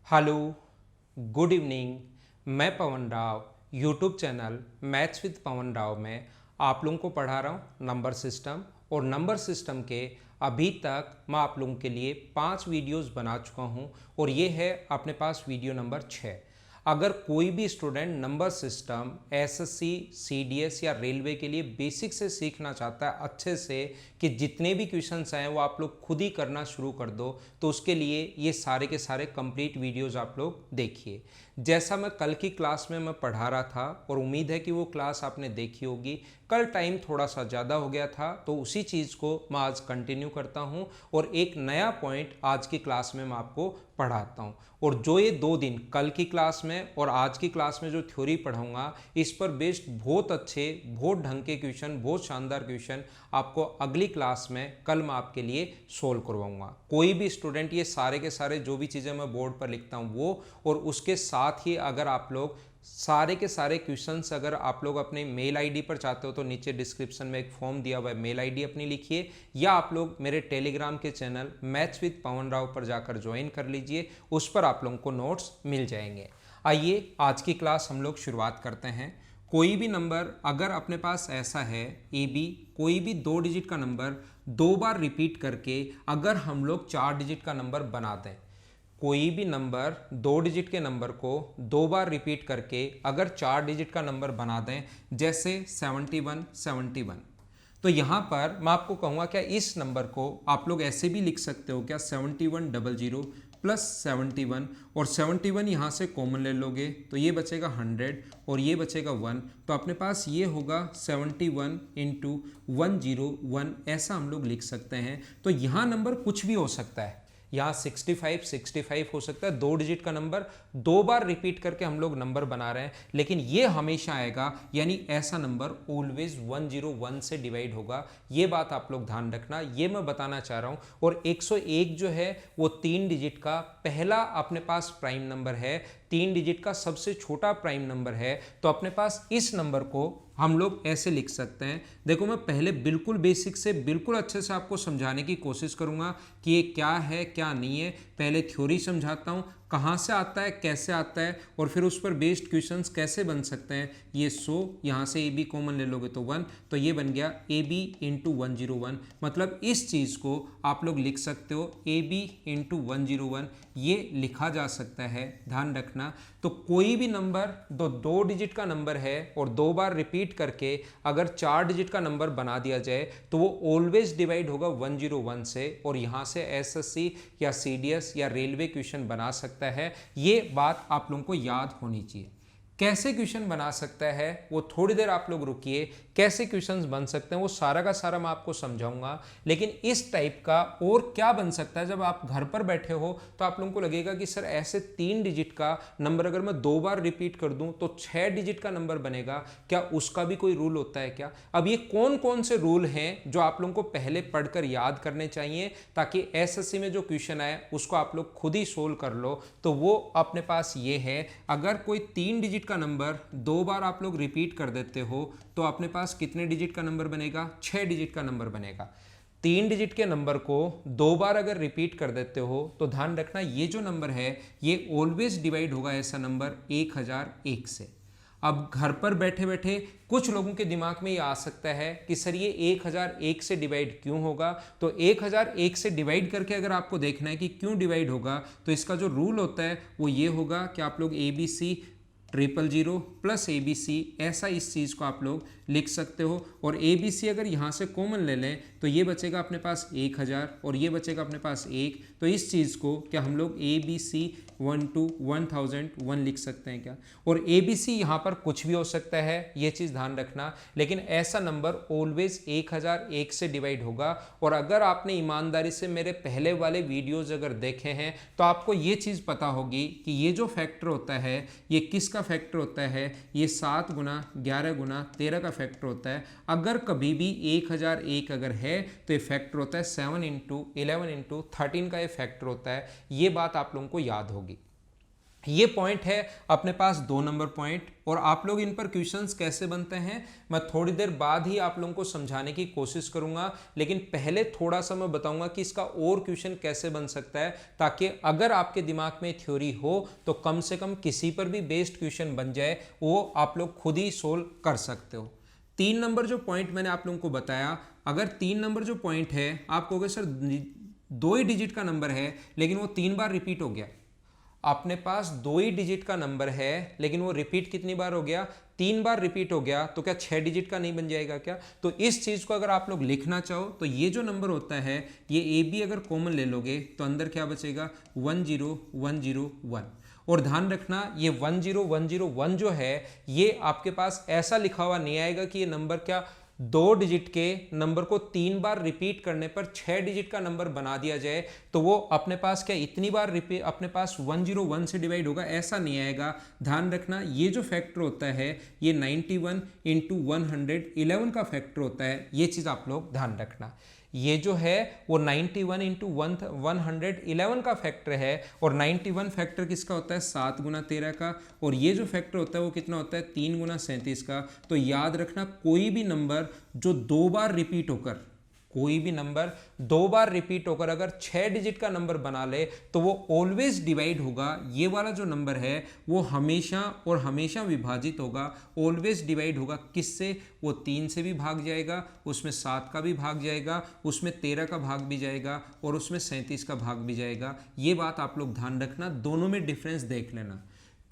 Hello, good evening. मैं Pavan Rao YouTube channel maths with Pavan Rao में आप लोगों को पढ़ा रहा हूँ नंबर सिस्टम। और नंबर सिस्टम के अभी तक मैं आप लोगों के लिए 5 वीडियोस बना चुका हूँ और ये है अपने पास वीडियो नंबर 6। अगर कोई भी student number system SSC, CDS या रेलवे के लिए बेसिक से सीखना चाहता है अच्छे से कि जितने भी क्वेश्चंस आए वो आप लोग खुद ही करना शुरू कर दो, तो उसके लिए ये सारे के सारे कंप्लीट वीडियोस आप लोग देखिए। जैसा मैं कल की क्लास में मैं पढ़ा रहा था और उम्मीद है कि वो क्लास आपने देखी होगी। कल टाइम थोड़ा सा ज़्यादा हो गया था तो उसी चीज़ को मैं आज कंटिन्यू करता हूँ और एक नया पॉइंट आज की क्लास में मैं आपको पढ़ाता हूँ। और जो ये 2 दिन कल की क्लास में और आज की क्लास में जो थ्योरी पढ़ाऊंगा, इस पर बेस्ड बहुत अच्छे, बहुत ढंग के क्वेश्चन, बहुत शानदार क्वेश्चन आपको अगली क्लास में कल मैं आपके लिए सोल्व करवाऊंगा। कोई भी स्टूडेंट ये सारे के सारे जो भी चीज़ें मैं बोर्ड पर लिखता हूँ वो, और उसके साथ ही अगर आप लोग सारे के सारे क्वेश्चंस अगर आप लोग अपने मेल आईडी पर चाहते हो तो नीचे डिस्क्रिप्शन में एक फॉर्म दिया हुआ है, मेल आईडी अपनी लिखिए, या आप लोग मेरे टेलीग्राम के channel maths with Pavan Rao पर जाकर ज्वाइन कर लीजिए, उस पर आप लोगों को नोट्स मिल जाएंगे। आइए आज की क्लास हम लोग शुरुआत करते हैं। कोई भी नंबर अगर अपने पास ऐसा है ए बी, कोई भी 2 डिजिट का नंबर 2 बार रिपीट करके अगर हम लोग 4 डिजिट का नंबर बना दें, कोई भी नंबर 2 डिजिट के नंबर को 2 बार रिपीट करके अगर 4 डिजिट का नंबर बना दें, जैसे 71 तो यहाँ पर मैं आपको कहूँगा क्या इस नंबर को आप लोग ऐसे भी लिख सकते हो क्या, 7100 प्लस 71, और 71 यहाँ से कॉमन ले लोगे तो ये बचेगा 100 और ये बचेगा 1, तो अपने पास ये होगा 71 इंटू 101, ऐसा हम लोग लिख सकते हैं। तो यहाँ नंबर कुछ भी हो सकता है, यहाँ 65 हो सकता है, 2 डिजिट का नंबर 2 बार रिपीट करके हम लोग नंबर बना रहे हैं, लेकिन ये हमेशा आएगा, यानी ऐसा नंबर ऑलवेज 101 से डिवाइड होगा। ये बात आप लोग ध्यान रखना, ये मैं बताना चाह रहा हूँ। और 101 जो है वो 3 डिजिट का पहला अपने पास प्राइम नंबर है, 3 डिजिट का सबसे छोटा प्राइम नंबर है। तो अपने पास इस नंबर को हम लोग ऐसे लिख सकते हैं। देखो मैं पहले बिल्कुल बेसिक से बिल्कुल अच्छे से आपको समझाने की कोशिश करूंगा कि ये क्या है क्या नहीं है। पहले थ्योरी समझाता हूँ, कहाँ से आता है, कैसे आता है, और फिर उस पर बेस्ड क्वेश्चंस कैसे बन सकते हैं। ये 100, यहाँ से ए बी कॉमन ले लोगे तो 1, तो ये बन गया ए बी इंटू 101। मतलब इस चीज़ को आप लोग लिख सकते हो ए बी इंटू 101, ये लिखा जा सकता है, ध्यान रखना। तो कोई भी नंबर 2 डिजिट का नंबर है और 2 बार रिपीट करके अगर 4 डिजिट का नंबर बना दिया जाए तो वो ऑलवेज डिवाइड होगा 101 से, और यहाँ से एसएससी या सीडीएस या रेलवे क्वेश्चन बना सकता है। ये बात आप लोगों को याद होनी चाहिए। कैसे क्वेश्चन बना सकता है वो थोड़ी देर आप लोग रुकिए, कैसे क्वेश्चंस बन सकते हैं वो सारा का सारा मैं आपको समझाऊंगा। लेकिन इस टाइप का और क्या बन सकता है, जब आप घर पर बैठे हो तो आप लोगों को लगेगा कि सर ऐसे 3 डिजिट का नंबर अगर मैं 2 बार रिपीट कर दूं तो 6 डिजिट का नंबर बनेगा, क्या उसका भी कोई रूल होता है क्या? अब ये कौन कौन से रूल हैं जो आप लोगों को पहले पढ़कर याद करने चाहिए, ताकि एसएससी में जो क्वेश्चन आए उसको आप लोग खुद ही सोल्व कर लो। तो वो अपने पास ये है, अगर कोई 3 डिजिट का नंबर 2 बार आप लोग रिपीट कर देते हो तो अपने पास कितने डिजिट का नंबर बनेगा? 6 डिजिट का नंबर बनेगा। 3 डिजिट के नंबर को 2 बार अगर रिपीट कर देते हो तो ध्यान रखना ये जो नंबर है ये ऑलवेज डिवाइड होगा ऐसा नंबर 1001 से। अब घर पर बैठे बैठे कुछ लोगों के दिमाग में ये आ सकता है कि सर ये 1001 से डिवाइड क्यों होगा? तो 1001 से डिवाइड करके अगर आपको देखना है कि क्यों डिवाइड होगा, तो इसका जो रूल होता है वो ये होगा कि आप लोग ABC 000 प्लस ABC, ऐसा इस चीज़ को आप लोग लिख सकते हो। और ABC अगर यहाँ से कॉमन ले लें तो ये बचेगा अपने पास 1000 और ये बचेगा अपने पास 1, तो इस चीज़ को क्या हम लोग ABC 1 to 1001 लिख सकते हैं क्या? और ABC यहाँ पर कुछ भी हो सकता है, ये चीज़ ध्यान रखना, लेकिन ऐसा नंबर ऑलवेज 1001 से डिवाइड होगा। और अगर आपने ईमानदारी से मेरे पहले वाले वीडियोज़ अगर देखे हैं तो आपको ये चीज़ पता होगी कि ये जो फैक्टर होता है ये किसका फैक्टर होता है? ये 7 गुना 11 गुना 13 का फैक्टर होता है। अगर कभी भी 1001 अगर है तो ये फैक्टर होता है 7 इंटू 11 इंटू 13 का ये फैक्टर होता है। ये बात आप लोगों को याद होगी। ये पॉइंट है अपने पास 2 नंबर पॉइंट, और आप लोग इन पर क्वेश्चंस कैसे बनते हैं मैं थोड़ी देर बाद ही आप लोगों को समझाने की कोशिश करूंगा, लेकिन पहले थोड़ा सा मैं बताऊंगा कि इसका और क्वेश्चन कैसे बन सकता है, ताकि अगर आपके दिमाग में थ्योरी हो तो कम से कम किसी पर भी बेस्ड क्वेश्चन बन जाए, वो आप लोग खुद ही सोल्व कर सकते हो। 3 नंबर जो पॉइंट मैंने आप लोगों को बताया, अगर 3 नंबर जो पॉइंट है आप कहोगे सर 2 ही डिजिट का नंबर है लेकिन वो 3 बार रिपीट हो गया। अपने पास 2 ही डिजिट का नंबर है लेकिन वो रिपीट कितनी बार हो गया, 3 बार रिपीट हो गया, तो क्या 6 डिजिट का नहीं बन जाएगा क्या? तो इस चीज को अगर आप लोग लिखना चाहो तो ये जो नंबर होता है ये ए बी अगर कॉमन ले लोगे तो अंदर क्या बचेगा 10101। और ध्यान रखना ये 10101 जो है ये आपके पास ऐसा लिखा हुआ नहीं आएगा कि ये नंबर क्या 2 डिजिट के नंबर को 3 बार रिपीट करने पर 6 डिजिट का नंबर बना दिया जाए, तो वो अपने पास क्या इतनी बार रिपीट अपने पास 101 से डिवाइड होगा, ऐसा नहीं आएगा। ध्यान रखना ये जो फैक्टर होता है ये 91 इंटू 111 का फैक्टर होता है, ये चीज आप लोग ध्यान रखना। ये जो है वो 91 इंटू 111 का फैक्टर है, और 91 फैक्टर किसका होता है 7 गुना 13 का, और ये जो फैक्टर होता है वो कितना होता है 3 गुना 37 का। तो याद रखना कोई भी नंबर जो 2 बार रिपीट होकर अगर 6 डिजिट का नंबर बना ले तो वो ऑलवेज डिवाइड होगा। ये वाला जो नंबर है वो हमेशा और हमेशा विभाजित होगा, ऑलवेज डिवाइड होगा किससे, वो 3 से भी भाग जाएगा, उसमें 7 का भी भाग जाएगा, उसमें 13 का भाग भी जाएगा, और उसमें 37 का भाग भी जाएगा। ये बात आप लोग ध्यान रखना, दोनों में डिफरेंस देख लेना।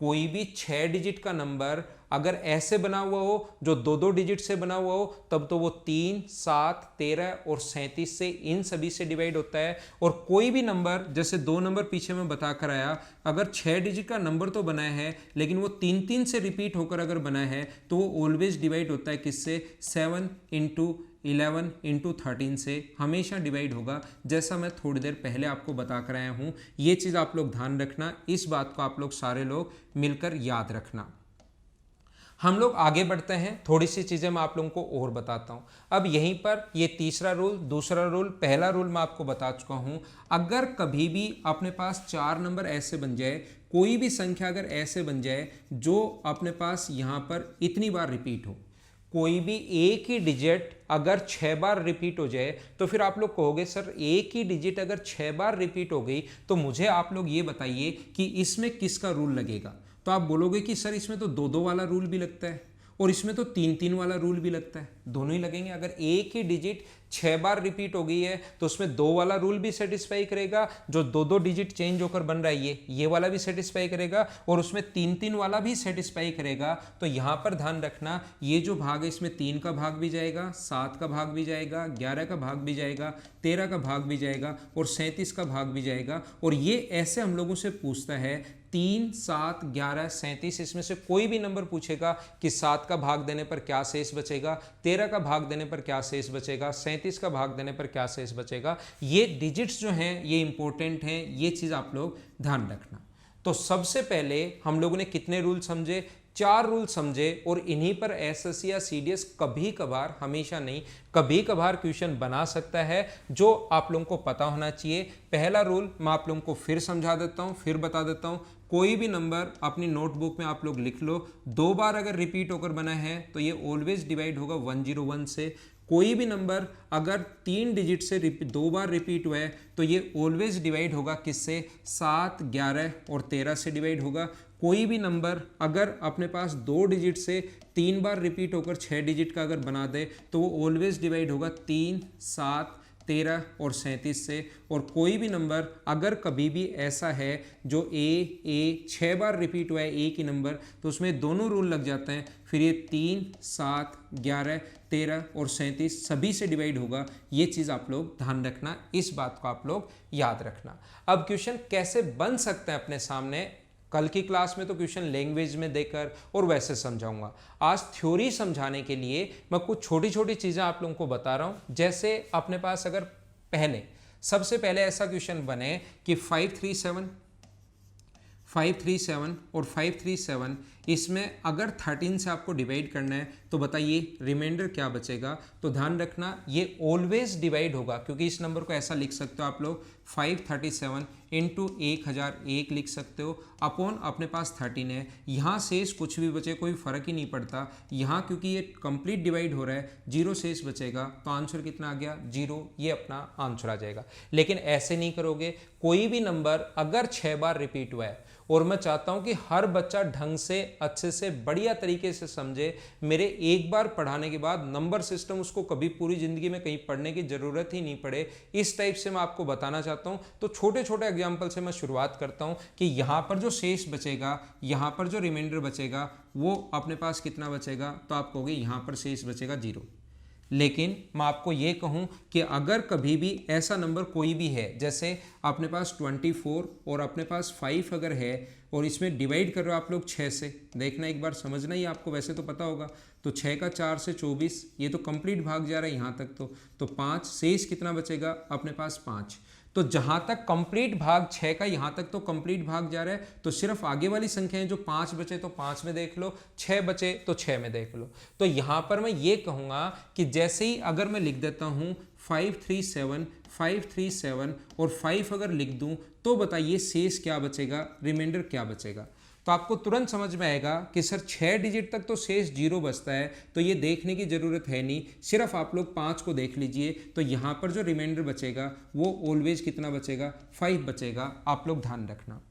कोई भी 6 डिजिट का नंबर अगर ऐसे बना हुआ हो जो 2-2 डिजिट से बना हुआ हो तब तो वो 3, 7, 13 और 37 से इन सभी से डिवाइड होता है। और कोई भी नंबर जैसे 2 नंबर पीछे मैं बता कर आया, अगर 6 डिजिट का नंबर तो बना है लेकिन वो 3-3 से रिपीट होकर अगर बना है तो वो ऑलवेज डिवाइड होता है किससे 7 इंटू 11 इंटू 13 से हमेशा डिवाइड होगा, जैसा मैं थोड़ी देर पहले आपको बता कर आया हूँ। ये चीज़ आप लोग ध्यान रखना, इस बात को आप लोग सारे लोग मिलकर याद रखना। हम लोग आगे बढ़ते हैं, थोड़ी सी चीज़ें मैं आप लोगों को और बताता हूँ। अब यहीं पर ये तीसरा रूल, दूसरा रूल, पहला रूल मैं आपको बता चुका हूँ। अगर कभी भी अपने पास 4 नंबर ऐसे बन जाए, कोई भी संख्या अगर ऐसे बन जाए जो अपने पास यहाँ पर इतनी बार रिपीट हो, कोई भी एक ही डिजिट अगर 6 बार रिपीट हो जाए, तो फिर आप लोग कहोगे सर एक ही डिजिट अगर 6 बार रिपीट हो गई तो मुझे आप लोग ये बताइए कि इसमें किसका रूल लगेगा। तो आप बोलोगे कि सर इसमें तो 2-2 वाला रूल भी लगता है और इसमें तो 3-3 वाला रूल भी लगता है, दोनों ही लगेंगे। अगर एक ही डिजिट 6 बार रिपीट हो गई है तो उसमें 2 वाला रूल भी सेटिस्फाई करेगा, जो 2-2 डिजिट चेंज होकर बन रहा है ये वाला भी सेटिस्फाई करेगा, और उसमें 3-3 वाला भी सेटिस्फाई करेगा। तो यहाँ पर ध्यान रखना ये जो भाग है इसमें 3 का भाग भी जाएगा, 7 का भाग भी जाएगा, 11 का भाग भी जाएगा, 13 का भाग भी जाएगा और 37 का भाग भी जाएगा। और ये ऐसे हम लोगों से पूछता है 3, 7, 11, 37, इसमें से कोई भी नंबर पूछेगा कि 7 का भाग देने पर क्या शेष बचेगा, 13 का भाग देने पर क्या शेष बचेगा, 37 का भाग देने पर क्या शेष बचेगा। ये डिजिट्स जो हैं ये इंपॉर्टेंट हैं, ये चीज़ आप लोग ध्यान रखना। तो सबसे पहले हम लोगों ने कितने रूल समझे, 4 रूल समझे, और इन्हीं पर एसएससी या सीडीएस कभी कभार, हमेशा नहीं, कभी कभार क्वेश्चन बना सकता है, जो आप लोगों को पता होना चाहिए। पहला रूल मैं आप लोगों को फिर समझा देता हूँ, फिर बता देता हूँ। कोई भी नंबर अपनी नोटबुक में आप लोग लिख लो, 2 बार अगर रिपीट होकर बना है तो ये ऑलवेज डिवाइड होगा 101 से। कोई भी नंबर अगर 3 डिजिट से 2 बार रिपीट हुआ है तो ये ऑलवेज डिवाइड होगा किससे, 7, 11 और 13 से डिवाइड होगा। कोई भी नंबर अगर अपने पास 2 डिजिट से 3 बार रिपीट होकर 6 डिजिट का अगर बना दे तो वो ऑलवेज डिवाइड होगा 3, 7, 13 और 37 से। और कोई भी नंबर अगर कभी भी ऐसा है जो ए 6 बार रिपीट हुआ है एक ही नंबर, तो उसमें दोनों रूल लग जाते हैं, फिर ये 3, 7, 11, 13 और 37 सभी से डिवाइड होगा। ये चीज़ आप लोग ध्यान रखना, इस बात को आप लोग याद रखना। अब क्वेश्चन कैसे बन सकते हैं अपने सामने, कल की क्लास में तो क्वेश्चन लैंग्वेज में देकर और वैसे समझाऊंगा। आज थ्योरी समझाने के लिए मैं कुछ छोटी छोटी चीज़ें आप लोगों को बता रहा हूं। जैसे अपने पास अगर सबसे पहले ऐसा क्वेश्चन बने कि 537 और 537 इसमें अगर 13 से आपको डिवाइड करना है तो बताइए रिमाइंडर क्या बचेगा। तो ध्यान रखना ये ऑलवेज डिवाइड होगा, क्योंकि इस नंबर को ऐसा लिख सकते हो आप लोग 537 इंटू 1001 लिख सकते हो, अपॉन अपने पास 13 है। यहाँ शेष कुछ भी बचे कोई फर्क ही नहीं पड़ता, यहाँ क्योंकि ये कंप्लीट डिवाइड हो रहा है, 0 शेष बचेगा, तो आंसर कितना आ गया 0, ये अपना आंसर आ जाएगा। लेकिन ऐसे नहीं करोगे, कोई भी नंबर अगर 6 बार रिपीट हुआ है और मैं चाहता हूं कि हर बच्चा ढंग से अच्छे से बढ़िया तरीके से समझे, मेरे एक बार पढ़ाने के बाद नंबर सिस्टम उसको कभी पूरी जिंदगी में कहीं पढ़ने की जरूरत ही नहीं पड़े, इस टाइप से मैं आपको बताना चाहता हूं। तो छोटे छोटे एग्जाम्पल से मैं शुरुआत करता हूं कि यहां पर जो शेष बचेगा, यहां पर जो रिमाइंडर बचेगा वो अपने पास कितना बचेगा, तो आप कहोगे यहां पर शेष बचेगा 0। लेकिन मैं आपको ये कहूं कि अगर कभी भी ऐसा नंबर कोई भी है, जैसे अपने पास 24 और अपने पास 5 अगर है और इसमें डिवाइड कर रहे हो आप लोग 6 से, देखना एक बार, समझना ही, आपको वैसे तो पता होगा, तो 6 का 4 से 24, ये तो कंप्लीट भाग जा रहा है यहाँ तक, तो 5 शेष कितना बचेगा अपने पास 5। तो जहां तक कंप्लीट भाग 6 का, यहां तक तो कंप्लीट भाग जा रहा है, तो सिर्फ आगे वाली संख्याएं जो 5 बचे तो 5 में देख लो, 6 बचे तो 6 में देख लो। तो यहां पर मैं ये कहूंगा कि जैसे ही अगर मैं लिख देता हूं 537 और 5 अगर लिख दूं, तो बताइए शेष क्या बचेगा, रिमाइंडर क्या बचेगा। तो आपको तुरंत समझ में आएगा कि सर 6 डिजिट तक तो शेष 0 बचता है, तो ये देखने की ज़रूरत है नहीं, सिर्फ आप लोग 5 को देख लीजिए। तो यहाँ पर जो रिमाइंडर बचेगा वो ऑलवेज कितना बचेगा, 5 बचेगा, आप लोग ध्यान रखना।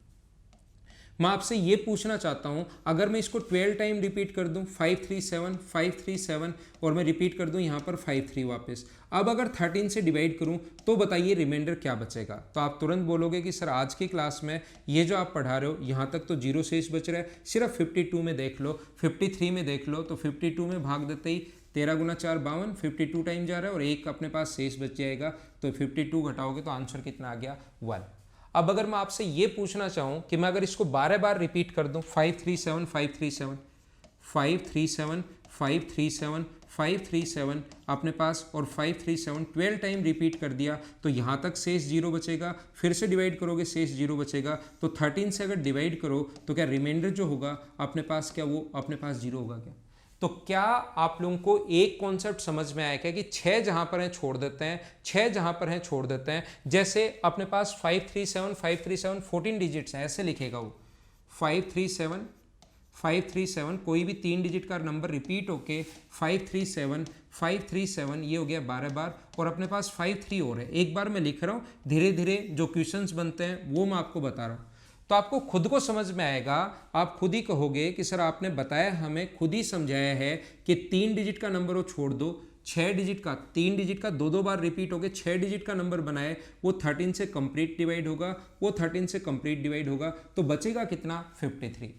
मैं आपसे ये पूछना चाहता हूँ, अगर मैं इसको 12 टाइम रिपीट कर दूँ, 537 और मैं रिपीट कर दूँ यहाँ पर 53 वापस, अब अगर 13 से डिवाइड करूँ तो बताइए रिमाइंडर क्या बचेगा। तो आप तुरंत बोलोगे कि सर आज की क्लास में ये जो आप पढ़ा रहे हो यहाँ तक तो 0 शेष बच रहा है, सिर्फ 52 में देख लो, 53 में देख लो, तो 52 में भाग देते ही 13 गुना 4 52, 52 टाइम जा रहा है और एक अपने पास शेष बच जाएगा, तो 52 घटाओगे तो आंसर कितना आ गया 1। अब अगर मैं आपसे ये पूछना चाहूँ कि मैं अगर इसको 12 बार रिपीट कर दूँ, 537 अपने पास और 537 12 टाइम रिपीट कर दिया, तो यहाँ तक शेष 0 बचेगा, फिर से डिवाइड करोगे शेष 0 बचेगा, तो 13 से अगर डिवाइड करो तो क्या रिमाइंडर जो होगा अपने पास, क्या वो अपने पास 0 होगा क्या। तो क्या आप लोगों को एक कॉन्सेप्ट समझ में आया क्या कि 6 जहां पर हैं छोड़ देते हैं, 6 जहां पर हैं छोड़ देते हैं। जैसे अपने पास 537 14 डिजिट्स हैं, ऐसे लिखेगा वो 537 कोई भी 3 डिजिट का नंबर रिपीट होके 537 ये हो गया 12 बार, और अपने पास 53 और है। एक बार मैं लिख रहा हूँ, धीरे धीरे जो क्वेश्चंस बनते हैं वो मैं आपको बता रहा हूँ, तो आपको खुद को समझ में आएगा। आप खुद ही कहोगे कि सर आपने बताया, हमें खुद ही समझाया है कि 3 डिजिट का नंबर वो छोड़ दो, 6 डिजिट का, 3 डिजिट का 2 बार रिपीट हो गए, 6 डिजिट का नंबर बनाए, वो 13 से कंप्लीट डिवाइड होगा, तो बचेगा कितना 53।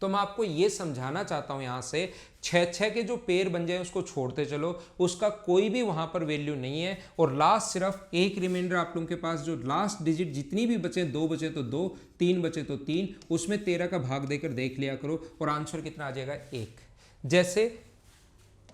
तो मैं आपको ये समझाना चाहता हूं, यहां से 6 के जो पेयर बन जाए उसको छोड़ते चलो, उसका कोई भी वहां पर वैल्यू नहीं है, और लास्ट सिर्फ एक रिमाइंडर आप लोगों के पास, जो लास्ट डिजिट जितनी भी बचे, 2 बचे तो 2, 3 बचे तो 3, उसमें 13 का भाग देकर देख लिया करो और आंसर कितना आ जाएगा 1। जैसे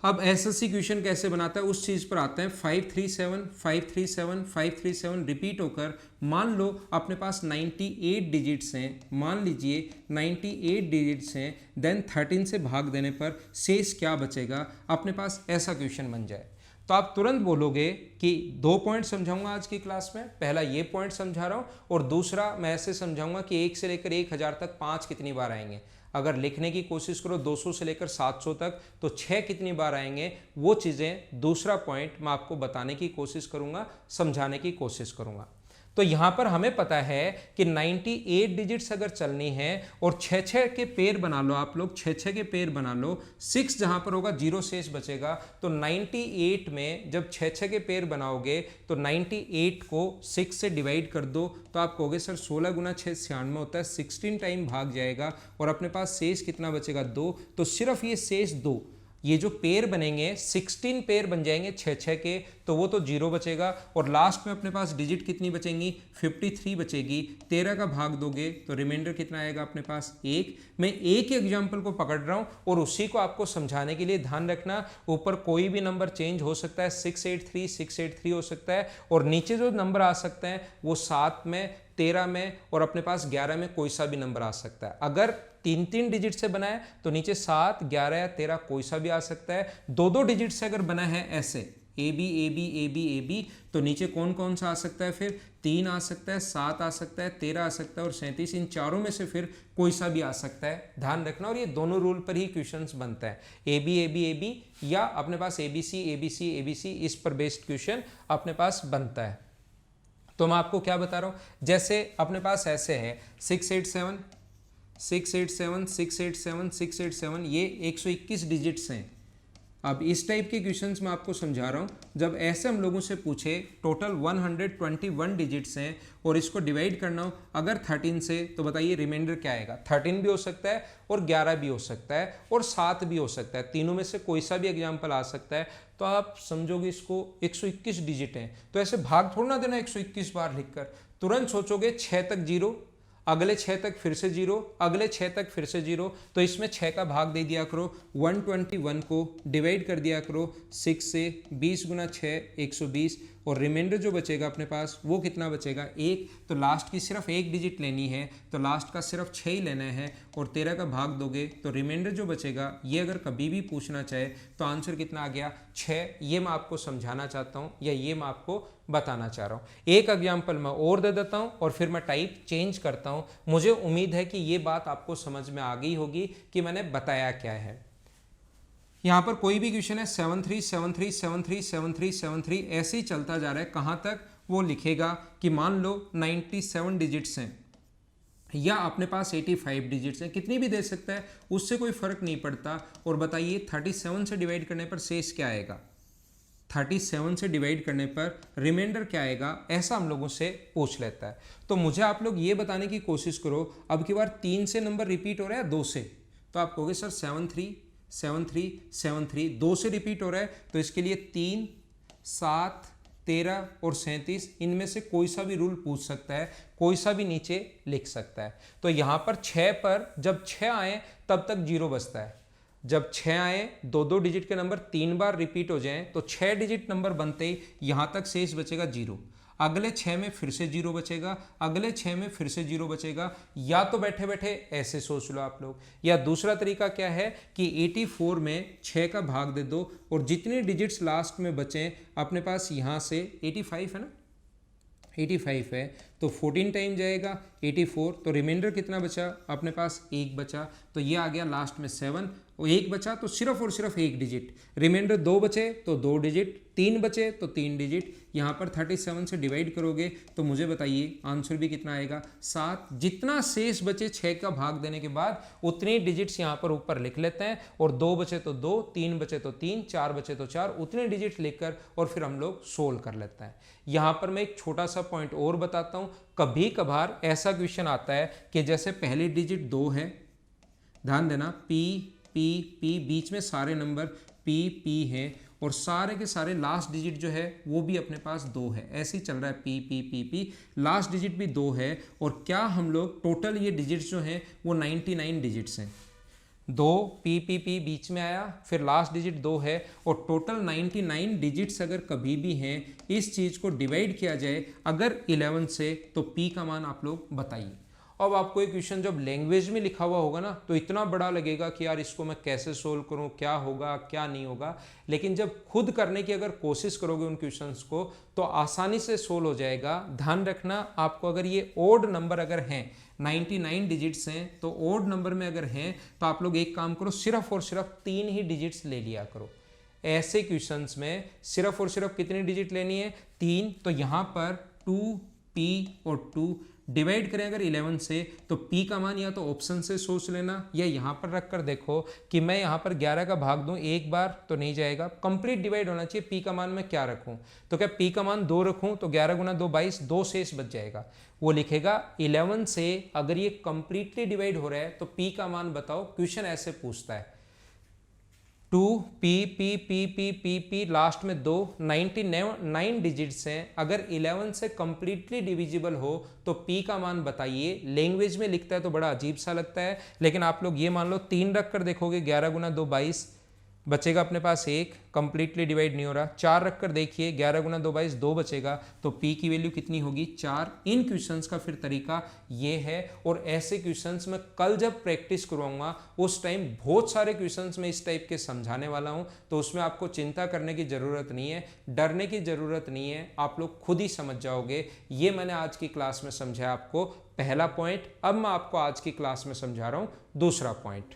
अब एसएससी क्वेश्चन कैसे बनाता है उस चीज़ पर आते हैं। 537 रिपीट होकर मान लो अपने पास 98 डिजिट्स हैं, मान लीजिए 98 डिजिट्स हैं, देन 13 से भाग देने पर शेष क्या बचेगा अपने पास, ऐसा क्वेश्चन बन जाए। तो आप तुरंत बोलोगे कि 2 पॉइंट समझाऊंगा आज की क्लास में, पहला ये पॉइंट समझा रहा हूँ और दूसरा मैं ऐसे समझाऊंगा कि 1 से लेकर 1000 तक 5 कितनी बार आएंगे। अगर लिखने की कोशिश करो 200 से लेकर 700 तक, तो 6 कितनी बार आएंगे, वो चीज़ें दूसरा पॉइंट मैं आपको बताने की कोशिश करूंगा, समझाने की कोशिश करूंगा। तो यहां पर हमें पता है कि 98 डिजिट्स अगर चलनी है और 6 के पेयर बना लो आप लोग, 6 के पेयर बना लो, 6 जहां पर होगा 0 शेष बचेगा, तो 98 में जब 6 के पेयर बनाओगे तो 98 को 6 से डिवाइड कर दो, तो आप कहोगे सर 16 गुना 6 96 होता है, 16 टाइम भाग जाएगा और अपने पास शेष कितना बचेगा 2। तो सिर्फ ये शेष 2, ये जो पेयर बनेंगे 16 पेयर बन जाएंगे 6 के, तो वो तो 0 बचेगा, और लास्ट में अपने पास डिजिट कितनी बचेंगी 53 बचेगी। 13 का भाग दोगे तो रिमाइंडर कितना आएगा अपने पास 1। मैं एक ही एग्जाम्पल को पकड़ रहा हूँ और उसी को आपको समझाने के लिए ध्यान रखना, ऊपर कोई भी नंबर चेंज हो सकता है, 683 हो सकता है, और नीचे जो नंबर आ सकते हैं वो 7 में, 13 में और अपने पास 11 में कोई सा भी नंबर आ सकता है। अगर 3 डिजिट से बना है तो नीचे 7, 11 या 13 कोई सा भी आ सकता है। 2 डिजिट से अगर बना है ऐसे, A B A B A B A B, तो नीचे कौन कौन सा आ सकता है फिर 3 आ सकता है, 7 आ सकता है, 13 आ सकता है और 37, इन चारों में से फिर कोई सा भी आ सकता है, ध्यान रखना। और ये दोनों रूल पर ही क्वेश्चंस बनता है, A B A B A B या अपने पास A B C A B C A B C, इस पर बेस्ड क्वेश्चन अपने पास बनता है। तो मैं आपको क्या बता रहा हूँ, जैसे अपने पास ऐसे है 687 687 687 687, ये 121 डिजिट्स हैं। अब इस टाइप के क्वेश्चंस मैं आपको समझा रहा हूँ, जब ऐसे हम लोगों से पूछे टोटल 121 डिजिट्स हैं और इसको डिवाइड करना हो अगर 13 से, तो बताइए रिमाइंडर क्या आएगा। 13 भी हो सकता है और 11 भी हो सकता है और 7 भी हो सकता है, तीनों में से कोई सा भी एग्जाम्पल आ सकता है। तो आप समझोगे इसको 121 डिजिट हैं, तो ऐसे भाग थोड़ा ना देना 121 बार लिखकर, तुरंत सोचोगे 6 तक 0, अगले 6 तक फिर से 0, अगले 6 तक फिर से 0, तो इसमें 6 का भाग दे दिया करो, 121 को डिवाइड कर दिया करो 6 से, 20 गुना 6 120, और रिमाइंडर जो बचेगा अपने पास वो कितना बचेगा 1, तो लास्ट की सिर्फ एक डिजिट लेनी है, तो लास्ट का सिर्फ 6 ही लेना है और 13 का भाग दोगे तो रिमाइंडर जो बचेगा, ये अगर कभी भी पूछना चाहे तो आंसर कितना आ गया 6। ये मैं आपको समझाना चाहता हूँ या ये मैं आपको बताना चाह रहा हूँ। एक एग्जाम्पल मैं और दे देता हूँ और फिर मैं टाइप चेंज करता हूँ। मुझे उम्मीद है कि ये बात आपको समझ में आ गई होगी कि मैंने बताया क्या है। यहाँ पर कोई भी क्वेश्चन है 73 73 73 73 73 ऐसे ही चलता जा रहा है, कहाँ तक वो लिखेगा कि मान लो 97 डिजिट्स हैं या अपने पास 85 डिजिट्स हैं, कितनी भी दे सकता है, उससे कोई फर्क नहीं पड़ता। और बताइए 37 से डिवाइड करने पर शेष क्या आएगा, 37 से डिवाइड करने पर रिमाइंडर क्या आएगा, ऐसा हम लोगों से पूछ लेता है। तो मुझे आप लोग ये बताने की कोशिश करो, अब की बार 3 से नंबर रिपीट हो रहा है 2 से, तो आप कहोगे सर 73 73 73 2 से रिपीट हो रहा है, तो इसके लिए 3 7 13 और 37, इनमें से कोई सा भी रूल पूछ सकता है, कोई सा भी नीचे लिख सकता है। तो यहाँ पर 6 पर जब 6 आए तब तक 0 बचता है, जब 6 आए 2 डिजिट के नंबर 3 बार रिपीट हो जाएं तो 6 डिजिट नंबर बनते ही यहाँ तक शेष बचेगा 0, अगले 6 में फिर से 0 बचेगा, अगले 6 में फिर से 0 बचेगा। या तो बैठे बैठे ऐसे सोच लो आप लोग, या दूसरा तरीका क्या है कि 84 में 6 का भाग दे दो और जितने डिजिट्स लास्ट में बचें अपने पास, यहाँ से 85 है ना, 85 है तो 14 टाइम जाएगा 84, तो रिमाइंडर कितना बचा अपने पास 1 बचा, तो ये आ गया लास्ट में 7 और 1 बचा तो सिर्फ और सिर्फ 1 डिजिट, रिमाइंडर 2 बचे तो 2 डिजिट, 3 बचे तो 3 डिजिट। यहाँ पर 37 से डिवाइड करोगे तो मुझे बताइए आंसर भी कितना आएगा 7। जितना शेष बचे 6 का भाग देने के बाद उतने डिजिट्स यहाँ पर ऊपर लिख लेते हैं, और 2 बचे तो 2, 3 बचे तो 3, 4 बचे तो 4, उतने डिजिट लिखकर और फिर हम लोग सोल्व कर लेते हैं। यहाँ पर मैं एक छोटा सा पॉइंट और बताता हूँ, कभी कभार ऐसा क्वेश्चन आता है कि जैसे पहली डिजिट 2 है, ध्यान देना, पी पी पी, बीच में सारे नंबर पी पी हैं और सारे के सारे लास्ट डिजिट जो है वो भी अपने पास 2 है, ऐसे ही चल रहा है P P P P, last digit भी 2 है। और क्या हम लोग टोटल ये डिजिट्स जो हैं वो 99 डिजिट्स हैं, 2 पी पी पी बीच में आया, फिर लास्ट डिजिट 2 है और टोटल 99 डिजिट्स अगर कभी भी हैं, इस चीज़ को डिवाइड किया जाए अगर 11 से, तो पी का मान आप लोग बताइए। अब आपको एक क्वेश्चन जब लैंग्वेज में लिखा हुआ होगा ना तो इतना बड़ा लगेगा कि यार इसको मैं कैसे सोल्व करूं, क्या होगा क्या नहीं होगा, लेकिन जब खुद करने की अगर कोशिश करोगे उन क्वेश्चंस को तो आसानी से सोल्व हो जाएगा। ध्यान रखना आपको, अगर ये ओड नंबर अगर हैं 99 डिजिट्स हैं, तो ओड नंबर में अगर हैं तो आप लोग एक काम करो, सिर्फ और सिर्फ 3 ही डिजिट्स ले लिया करो। ऐसे क्वेश्चंस में सिर्फ और सिर्फ कितनी डिजिट लेनी है 3, तो यहाँ पर 2p और 2 डिवाइड करें अगर 11 से तो p का मान या तो ऑप्शन से सोच लेना या यहाँ पर रख कर देखो कि मैं यहाँ पर 11 का भाग दूं एक बार तो नहीं जाएगा, कंप्लीट डिवाइड होना चाहिए। p का मान मैं क्या रखूं, तो क्या p का मान 2 रखूं तो 11 गुना 2 22, 2 शेष बच जाएगा। वो लिखेगा 11 से अगर ये कंप्लीटली डिवाइड हो रहा है तो p का मान बताओ। क्वेश्चन ऐसे पूछता है 2 p p p p p p last में 2, 99 डिजिट्स हैं, अगर 11 से कंप्लीटली डिविजिबल हो तो p का मान बताइए। लैंग्वेज में लिखता है तो बड़ा अजीब सा लगता है, लेकिन आप लोग ये मान लो 3 रख कर देखोगे, 11 गुना 2 22, बचेगा अपने पास 1, कंप्लीटली डिवाइड नहीं हो रहा। 4 रखकर देखिए, 11 गुना 2 22 2 बचेगा, तो p की वैल्यू कितनी होगी 4। इन क्वेश्चंस का फिर तरीका ये है, और ऐसे क्वेश्चंस में कल जब प्रैक्टिस करवाऊंगा उस टाइम बहुत सारे क्वेश्चंस में इस टाइप के समझाने वाला हूं, तो उसमें आपको चिंता करने की जरूरत नहीं है, डरने की जरूरत नहीं है, आप लोग खुद ही समझ जाओगे। ये मैंने आज की क्लास में समझाया आपको पहला पॉइंट। अब मैं आपको आज की क्लास में समझा रहा हूं दूसरा पॉइंट,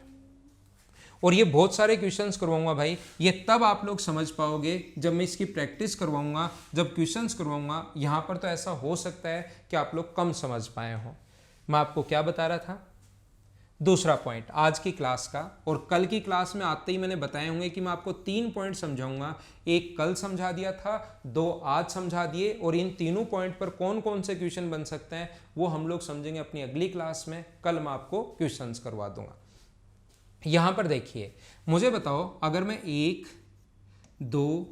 और ये बहुत सारे क्वेश्चंस करवाऊंगा भाई। ये तब आप लोग समझ पाओगे जब मैं इसकी प्रैक्टिस करवाऊंगा, जब क्वेश्चंस करवाऊंगा। यहां पर तो ऐसा हो सकता है कि आप लोग कम समझ पाए हो। मैं आपको क्या बता रहा था, दूसरा पॉइंट आज की क्लास का, और कल की क्लास में आते ही मैंने बताए होंगे कि मैं आपको 3 पॉइंट समझाऊंगा। एक कल समझा दिया था, 2 आज समझा दिए, और इन तीनों पॉइंट पर कौन कौन से क्वेश्चन बन सकते हैं वो हम लोग समझेंगे अपनी अगली क्लास में। कल मैं आपको क्वेश्चंस करवा दूंगा। यहां पर देखिए, मुझे बताओ, अगर मैं 1 2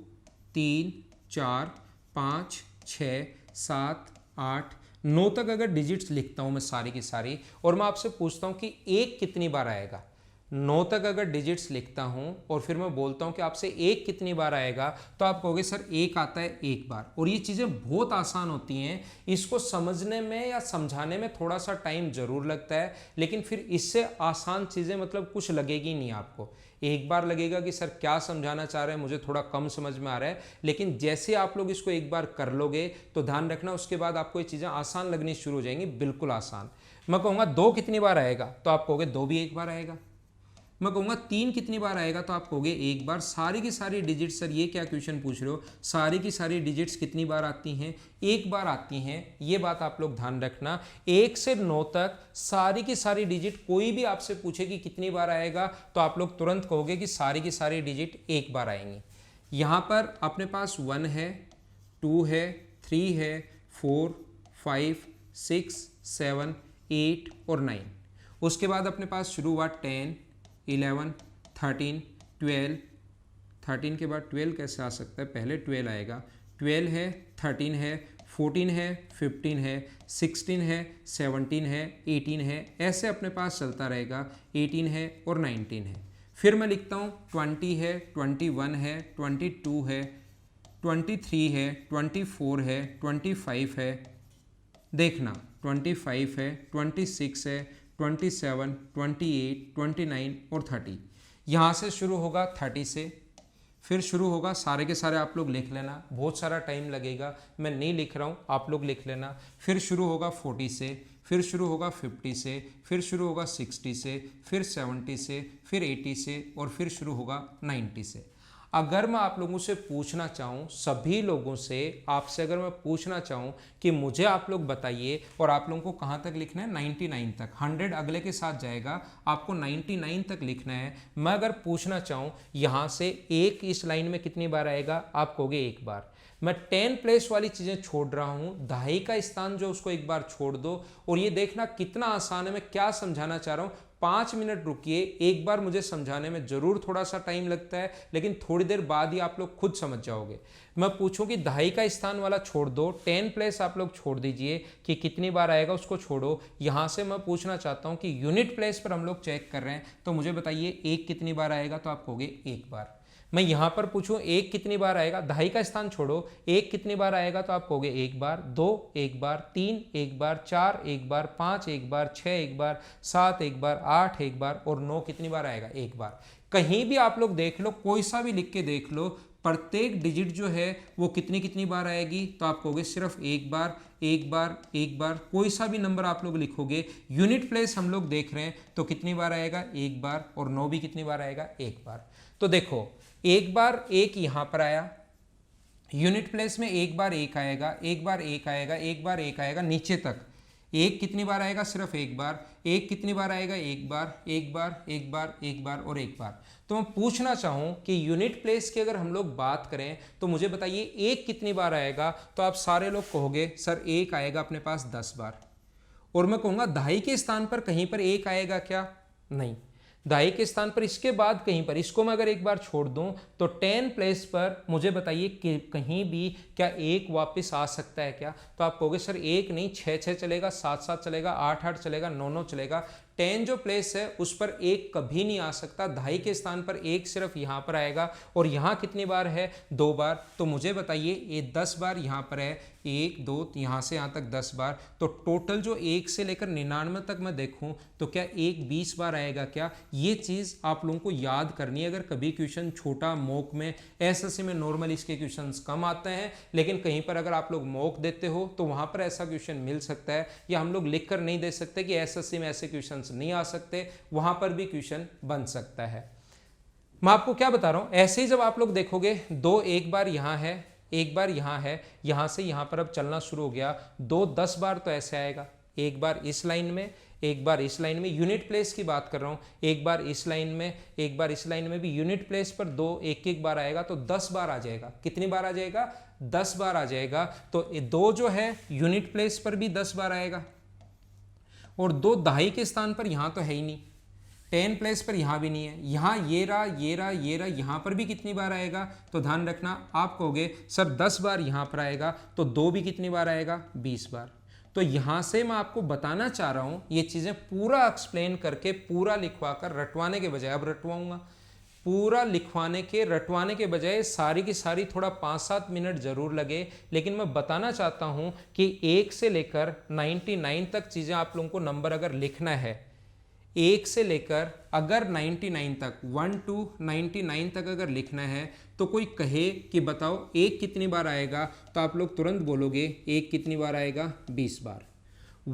3 4 5 6 7 8 9 तक अगर डिजिट्स लिखता हूं मैं सारी की सारी, और मैं आपसे पूछता हूं कि 1 कितनी बार आएगा, 9 तक अगर डिजिट्स लिखता हूं और फिर मैं बोलता हूं कि आपसे 1 कितनी बार आएगा, तो आप कहोगे सर 1 आता है 1 बार। और ये चीज़ें बहुत आसान होती हैं, इसको समझने में या समझाने में थोड़ा सा टाइम जरूर लगता है, लेकिन फिर इससे आसान चीज़ें मतलब कुछ लगेगी नहीं आपको। एक बार लगेगा कि सर क्या समझाना चाह रहे हैं, मुझे थोड़ा कम समझ में आ रहा है, लेकिन जैसे आप लोग इसको एक बार कर लोगे तो ध्यान रखना उसके बाद आपको ये चीज़ें आसान लगनी शुरू हो जाएंगी, बिल्कुल आसान। मैं कहूँगा 2 कितनी बार आएगा, तो आप कहोगे 2 भी 1 बार आएगा। मैं कहूँगा 3 कितनी बार आएगा, तो आप कहोगे 1 बार। सारी की सारी डिजिट्स, सर ये क्या क्वेश्चन पूछ रहे हो, सारी की सारी डिजिट्स कितनी बार आती हैं, 1 बार आती हैं। ये बात आप लोग ध्यान रखना। 1 से 9 तक सारी की सारी डिजिट, कोई भी आपसे पूछे कि कितनी बार आएगा, तो आप लोग तुरंत कहोगे कि सारी की सारी डिजिट 1 बार आएंगी। यहाँ पर अपने पास 1 है, 2 है, 3 है, 4 5 6 7 8 और 9। उसके बाद अपने पास शुरू हुआ 10 11 13 12। 13 के बाद 12 कैसे आ सकता है, पहले 12 आएगा। 12 है, 13 है, 14 है, 15 है, 16 है, 17 है, 18 है, ऐसे अपने पास चलता रहेगा। 18 है और 19 है। फिर मैं लिखता हूँ 20 है, 21 है, 22 है, 23 है, 24 है, 25 है, देखना 25 है, 26 है, 27, 28, 29 और 30। यहाँ से शुरू होगा 30 से, फिर शुरू होगा, सारे के सारे आप लोग लिख लेना, बहुत सारा टाइम लगेगा, मैं नहीं लिख रहा हूँ, आप लोग लिख लेना। फिर शुरू होगा 40 से, फिर शुरू होगा 50 से, फिर शुरू होगा 60 से, फिर 70 से, फिर 80 से, और फिर शुरू होगा 90 से। अगर मैं आप लोगों से पूछना चाहूँ, सभी लोगों से आपसे अगर मैं पूछना चाहूँ कि मुझे आप लोग बताइए, और आप लोगों को कहाँ तक लिखना है, 99 तक, 100 अगले के साथ जाएगा, आपको 99 तक लिखना है। मैं अगर पूछना चाहूँ यहाँ से 1 इस लाइन में कितनी बार आएगा, आप कहोगे 1 बार। मैं 10 प्लेस वाली चीज़ें छोड़ रहा हूँ, दहाई का स्थान जो उसको 1 बार छोड़ दो, और ये देखना कितना आसान है, मैं क्या समझाना चाह रहा हूँ। 5 मिनट रुकिए, एक बार मुझे समझाने में जरूर थोड़ा सा टाइम लगता है, लेकिन थोड़ी देर बाद ही आप लोग खुद समझ जाओगे। मैं पूछूं कि दहाई का स्थान वाला छोड़ दो, 10 प्लेस आप लोग छोड़ दीजिए कि कितनी बार आएगा उसको छोड़ो। यहां से मैं पूछना चाहता हूं कि यूनिट प्लेस पर हम लोग चेक कर रहे हैं, तो मुझे बताइए 1 कितनी बार आएगा, तो आप कहोगे 1 बार। मैं यहां पर पूछूं 1 कितनी बार आएगा, दहाई का स्थान छोड़ो, 1 कितनी बार आएगा, तो आप कहोगे 1 बार, 2 1 बार, 3 1 बार, 4 1 बार, 5 1 बार, 6 1 बार, 7 1 बार, 8 1 बार, और 9 कितनी बार आएगा, 1 बार। कहीं भी आप लोग देख लो, कोई सा भी लिख के देख लो, प्रत्येक डिजिट जो है वो कितनी कितनी बार आएगी, तो आप कहोगे सिर्फ 1 बार, 1 बार, 1 बार। कोई सा भी नंबर आप लोग लिखोगे, यूनिट प्लेस हम लोग देख रहे हैं, तो कितनी बार आएगा, 1 बार, और 9 भी कितनी बार आएगा, 1 बार। तो देखो 1 बार 1 यहां पर आया, यूनिट प्लेस में 1 बार 1 आएगा, 1 बार 1 आएगा, 1 बार 1 आएगा, नीचे तक 1 कितनी बार आएगा, सिर्फ 1 बार। 1 कितनी बार आएगा, 1 बार, 1 बार, 1 बार, 1 बार और 1 बार। तो मैं पूछना चाहूं कि यूनिट प्लेस की अगर हम लोग बात करें, तो मुझे बताइए 1 कितनी बार आएगा, तो आप सारे लोग कहोगे सर 1 आएगा अपने पास 10 बार। और मैं कहूँगा दहाई के स्थान पर कहीं पर 1 आएगा क्या, नहीं। दहाई के स्थान पर इसके बाद कहीं पर इसको मैं अगर एक बार छोड़ दूं तो 10 प्लेस पर मुझे बताइए कि कहीं भी क्या एक वापस आ सकता है क्या? तो आप कहोगे सर एक नहीं, 6 चलेगा, 7 चलेगा, 8 चलेगा, 9 चलेगा। 10 जो प्लेस है उस पर एक कभी नहीं आ सकता। दहाई के स्थान पर एक सिर्फ यहां पर आएगा और यहां कितनी बार है? 2 बार। तो मुझे बताइए ये 10 बार यहां पर है, 1 2 यहां से यहां तक 10 बार। तो टोटल जो 1 से लेकर 99 तक मैं देखूं तो क्या एक 20 बार आएगा क्या? ये चीज आप लोगों को याद करनी है। अगर कभी क्वेश्चन छोटा मॉक में, एसएससी में नॉर्मल इसके क्वेश्चंस कम आते हैं, लेकिन कहीं पर अगर आप लोग मॉक देते हो तो वहां पर ऐसा क्वेश्चन मिल सकता है, या हम लोग लिख कर नहीं दे सकते कि एसएससी में ऐसे क्वेश्चंस नहीं आ सकते, वहां पर भी क्वेश्चन बन सकता है। मैं आपको क्या बता रहा हूं, ऐसे ही जब आप लोग देखोगे 2 एक बार यहां है, एक बार यहां है, यहां से यहां पर अब चलना शुरू हो गया, 2 10 बार तो ऐसे आएगा, एक बार इस लाइन में, एक बार इस लाइन में, यूनिट प्लेस की बात कर रहा हूं, एक बार इस लाइन में, एक बार इस लाइन में भी यूनिट प्लेस पर 2 एक एक बार आएगा, तो 10 बार आ जाएगा। कितनी बार आ जाएगा? 10 बार आ जाएगा। तो 2 जो है यूनिट प्लेस पर भी 10 बार आएगा, और 2 दहाई के स्थान पर यहां तो है ही नहीं, 10 प्लेस पर यहां भी नहीं है, यहां ये रहा, ये रहा, ये रहा, यहां पर भी कितनी बार आएगा? तो ध्यान रखना, आप कहोगे सर 10 बार यहां पर आएगा, तो 2 भी कितनी बार आएगा? 20 बार। तो यहां से मैं आपको बताना चाह रहा हूं, ये चीजें पूरा एक्सप्लेन करके, पूरा लिखवा कर, रटवाने के बजाय, अब रटवाऊंगा, पूरा लिखवाने के, रटवाने के बजाय सारी की सारी थोड़ा 5-7 मिनट जरूर लगे, लेकिन मैं बताना चाहता हूं कि 1 से लेकर 99 तक चीजें आप लोगों को नंबर अगर लिखना है, 1 से लेकर अगर 99 तक, 1 to 99 तक अगर लिखना है, तो कोई कहे कि बताओ एक कितनी बार आएगा, तो आप लोग तुरंत बोलोगे एक कितनी बार आएगा? 20 बार।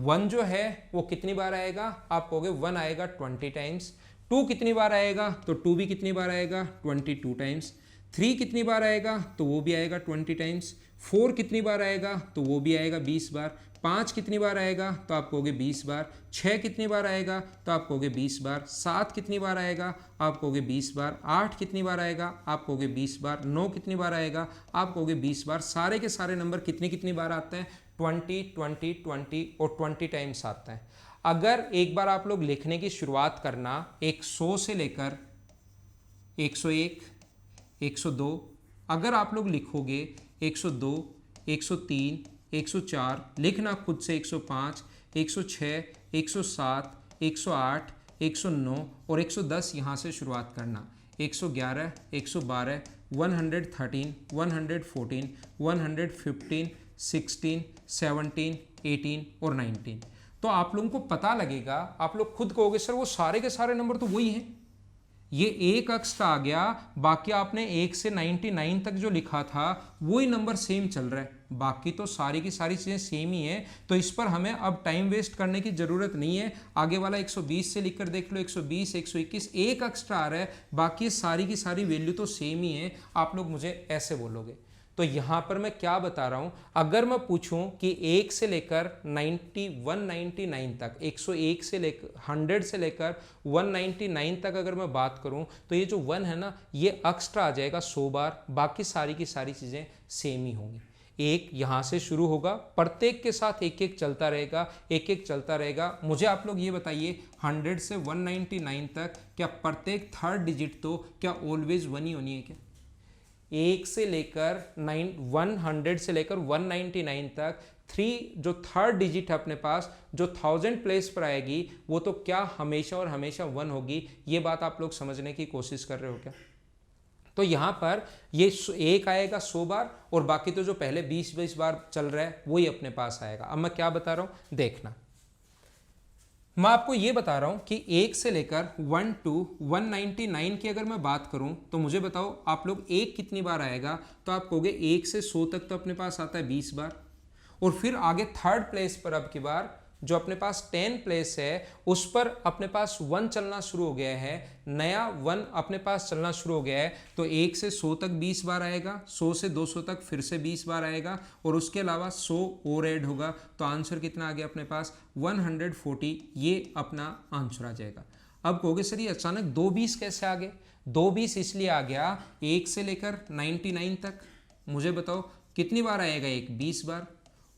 1 जो है वो कितनी बार आएगा? आप कहोगे 1 आएगा 20 टाइम्स। 2 कितनी बार आएगा? तो 2 भी कितनी बार आएगा? 22 टाइम्स। 3 कितनी बार आएगा? तो वो भी आएगा 20 टाइम्स। 4 कितनी बार आएगा? तो वो भी आएगा 20 बार। 5 कितनी बार आएगा? तो आप कहोगे 20 बार। 6 कितनी बार आएगा? तो आप कहोगे 20 बार। 7 कितनी बार आएगा? आप कहोगे 20 बार। 8 कितनी बार आएगा? आप कहोगे 20 बार। 9 कितनी बार आएगा? आप कहोगे 20 बार। सारे के सारे नंबर कितनी कितनी बार आते हैं? 20 20 20 और 20 टाइम्स आते हैं। अगर एक बार आप लोग लिखने की शुरुआत करना 100 से लेकर 101, 102, अगर आप लोग लिखोगे 102, 103, 104, लिखना खुद से 105, 106, 107, 108, 109 और 110 यहाँ से शुरुआत करना, 111, 112, 113, 114, 115, 16, 17, 18 और 19। तो आप लोगों को पता लगेगा, आप लोग खुद कहोगे सर वो सारे के सारे नंबर तो वही हैं, ये एक एक्स्ट्रा आ गया, बाकी आपने 1 से 99 तक जो लिखा था वही नंबर सेम चल रहा है, बाकी तो सारी की सारी चीज़ें सेम ही है। तो इस पर हमें अब टाइम वेस्ट करने की ज़रूरत नहीं है। आगे वाला 120 से लिखकर देख लो, 120, 121, एक एक्स्ट्रा आ रहा है, बाकी सारी की सारी वैल्यू तो सेम ही है। आप लोग मुझे ऐसे बोलोगे, तो यहाँ पर मैं क्या बता रहा हूँ, अगर मैं पूछूं कि 1 से लेकर 199 तक, 101 से लेकर 100 से लेकर 199 तक अगर मैं बात करूं, तो ये जो 1 है ना, ये एक्स्ट्रा आ जाएगा 100 बार, बाकी सारी की सारी चीज़ें सेम ही होंगी। एक यहाँ से शुरू होगा, प्रत्येक के साथ एक एक चलता रहेगा, एक एक चलता रहेगा। मुझे आप लोग ये बताइए 100 से 199 तक क्या प्रत्येक थर्ड डिजिट तो क्या ऑलवेज 1 ही होनी है क्या? 1 से लेकर 100 से लेकर 199 तक 3 जो थर्ड डिजिट है अपने पास, जो 1000 प्लेस पर आएगी, वो तो क्या हमेशा और हमेशा 1 होगी। ये बात आप लोग समझने की कोशिश कर रहे हो क्या? तो यहाँ पर ये एक आएगा 100 बार, और बाकी तो जो पहले 20-20 बार चल रहा है वही अपने पास आएगा। अब मैं क्या बता रहा हूँ देखना, मैं आपको ये बता रहा हूं कि 1 से लेकर 1 to 199 की अगर मैं बात करूं, तो मुझे बताओ आप लोग एक कितनी बार आएगा? तो आप कहोगे 1 से 100 तक तो अपने पास आता है 20 बार, और फिर आगे थर्ड प्लेस पर अब की बार जो अपने पास 10 प्लेस है उस पर अपने पास 1 चलना शुरू हो गया है, नया 1 अपने पास चलना शुरू हो गया है। तो 1 से 100 तक 20 बार आएगा, 100 से 200 तक फिर से 20 बार आएगा, और उसके अलावा 100 और ऐड होगा। तो आंसर कितना आ गया अपने पास? 140, ये अपना आंसर आ जाएगा। अब कहोगे सर ये अचानक 2 20 कैसे आ गए? 2 20 इसलिए आ गया 1 से लेकर 99 तक, मुझे बताओ कितनी बार आएगा? एक 20 बार,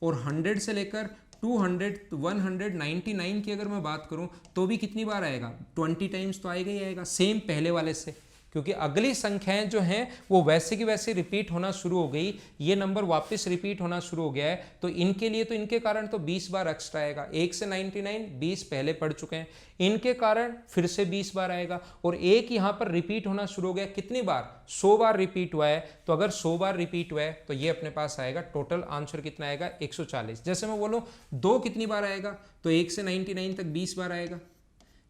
और 100 से लेकर 199 की अगर मैं बात करूं तो भी कितनी बार आएगा, 20 टाइम्स तो आएगा ही आएगा, सेम पहले वाले से, क्योंकि अगली संख्याएं जो हैं वो वैसे की वैसे रिपीट होना शुरू हो गई, ये नंबर वापस रिपीट होना शुरू हो गया है, तो इनके लिए तो इनके कारण तो 20 बार एक्स्ट्रा आएगा। 1 से 99 20 पहले पढ़ चुके हैं, इनके कारण फिर से 20 बार आएगा, और एक यहाँ पर रिपीट होना शुरू हो गया, कितनी बार, 100 बार रिपीट हुआ है, तो अगर 100 बार रिपीट हुआ है तो ये अपने पास आएगा, टोटल आंसर कितना आएगा 140। जैसे मैं बोलूँ 2 कितनी बार आएगा, तो 1 से 99 तक 20 बार आएगा,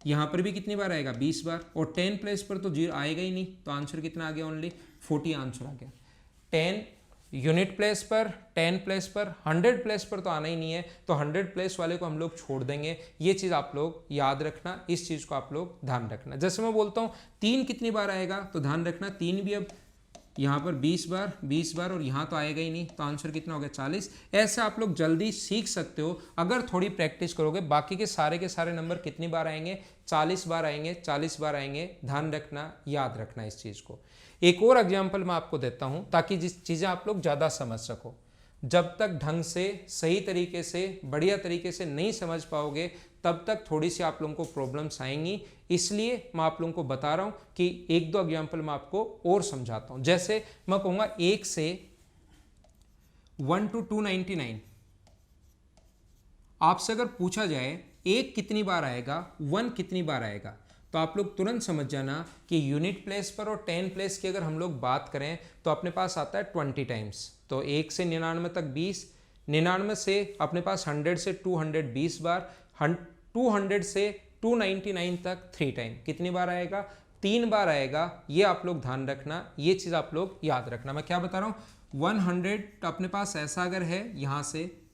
यहाँ पर भी कितनी बार आएगा 20 बार, और 10 प्लेस पर तो 0 आएगा ही नहीं, तो आंसर कितना आ गया, ओनली 40 आंसर आ गया। 10 यूनिट प्लेस पर, 10 प्लेस पर, 100 प्लेस पर तो आना ही नहीं है, तो 100 प्लेस वाले को हम लोग छोड़ देंगे। ये चीज़ आप लोग याद रखना, इस चीज़ को आप लोग ध्यान रखना। जैसे मैं बोलता हूँ 3 कितनी बार आएगा, तो ध्यान रखना 3 भी अब यहाँ पर 20 बार और यहाँ तो आएगा ही नहीं, तो आंसर कितना हो गया 40। ऐसे आप लोग जल्दी सीख सकते हो अगर थोड़ी प्रैक्टिस करोगे। बाकी के सारे नंबर कितनी बार आएंगे, 40 बार आएंगे, 40 बार आएंगे, ध्यान रखना, याद रखना इस चीज़ को। एक और एग्जाम्पल मैं आपको देता हूँ ताकि जिस चीज़ें आप लोग ज़्यादा समझ सको। जब तक ढंग से, सही तरीके से, बढ़िया तरीके से नहीं समझ पाओगे तब तक थोड़ी सी आप लोगों को प्रॉब्लम्स आएंगी, इसलिए मैं आप लोगों को बता रहा हूं कि एक दो एग्जाम्पल मैं आपको और समझाता हूं। जैसे मैं कहूंगा 1 से 1 to 299, आपसे अगर पूछा जाए 1 कितनी बार आएगा, 1 कितनी बार आएगा, तो आप लोग तुरंत समझ जाना कि यूनिट प्लेस पर और 10 प्लेस की अगर हम लोग बात करें तो अपने पास आता है 20 टाइम्स। तो 1 से 99 तक 20, 99 से अपने पास 100 से 220 बार, 200 से 299 तक 3 टाइम, कितनी बार आएगा, 3 बार आएगा। ये आप लोग ध्यान रखना, ये चीज़ आप लोग याद रखना। मैं क्या बता रहा हूँ, 100 अपने पास ऐसा अगर है यहाँ से,